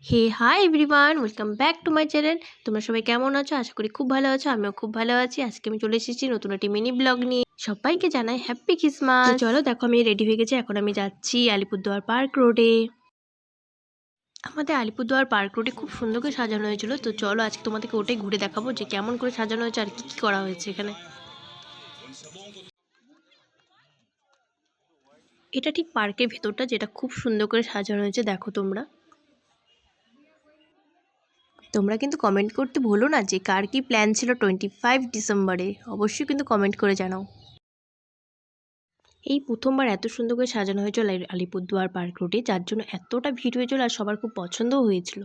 Hey hi everyone, welcome back to my channel. তোমরা সবাই কেমন আছো? আশা করি খুব ভালো আছো। আমিও খুব ভালো আছি। আজকে আমি চলে এসেছি নতুন একটি মিনি ব্লগ নিয়ে। সবাইকে জানাই হ্যাপি ক্রিসমাস। চলো দেখো, আমি রেডি হয়ে গেছি। এখন আমি যাচ্ছি আলিপুরদুয়ার পার্ক রোডে। আমাদের আলিপুরদুয়ার পার্ক রোডে খুব সুন্দর করে সাজানো হয়েছিল। তো চলো আজকে তোমাদেরকে ওটাই ঘুরে দেখাবো যে কেমন করে সাজানো হয়েছে আর কি কি করা হয়েছে এখানে। এটা ঠিক পার্কের ভেতরটা, যেটা খুব সুন্দর করে সাজানো হয়েছে। দেখো তোমরা কিন্তু কমেন্ট করতে ভুলো না যে কার কি প্ল্যান ছিল 25 ডিসেম্বরে। অবশ্যই কিন্তু কমেন্ট করে জানাও। এই প্রথমবার এত সুন্দর করে সাজানো হয়েছিল আলিপুরদুয়ার পার্ক রোডে, যার জন্য এতটা ভিড় হয়েছিল আর সবার খুব পছন্দও হয়েছিল।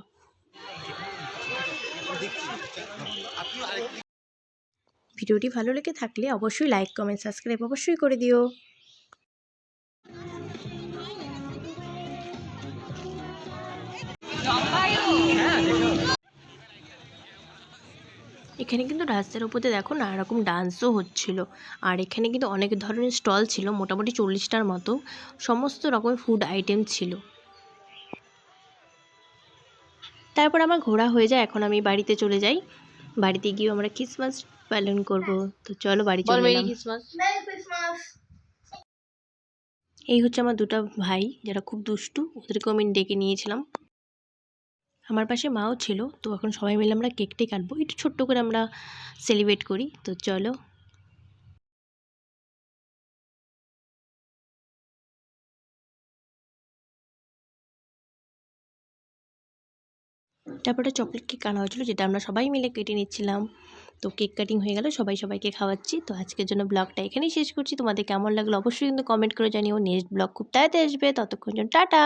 ভিডিওটি ভালো লেগে থাকলে অবশ্যই লাইক, কমেন্ট, সাবস্ক্রাইব অবশ্যই করে দিও। এখানে কিন্তু রাস্তার উপরে দেখো নানা রকম ডান্সও হচ্ছিল। আর এখানে কিন্তু অনেক ধরনের স্টল ছিল, মোটামুটি 40টার মতো। সমস্ত রকমের ফুড আইটেম ছিল। তারপর আমার ঘোরা হয়ে যায়, এখন আমি বাড়িতে চলে যাই। বাড়িতে গিয়ে আমরা ক্রিসমাস পালন করব। তো চলো বাড়ি চলে এলাম। এই হচ্ছে আমার দুটো ভাই, যারা খুব দুষ্টু। ওদেরকেও আমি ডেকে নিয়েছিলাম। আমার পাশে মাও ছিল। তো এখন সবাই মিলে আমরা কেকটাই কাটবো, একটু ছোট্ট করে আমরা সেলিব্রেট করি। তো চলো। তারপরে চকলেট কেক আনা হয়েছিল, যেটা আমরা সবাই মিলে কেটে নিচ্ছিলাম। তো কেক কাটিং হয়ে গেল, সবাইকে খাওয়াচ্ছি। তো আজকের জন্য ব্লগটা এখানেই শেষ করছি। তোমাদের কেমন লাগলো অবশ্যই কিন্তু কমেন্ট করে জানিও। নেক্সট ব্লগ খুব তাড়াতাড়ি আসবে, ততক্ষণ জন্য টাটা।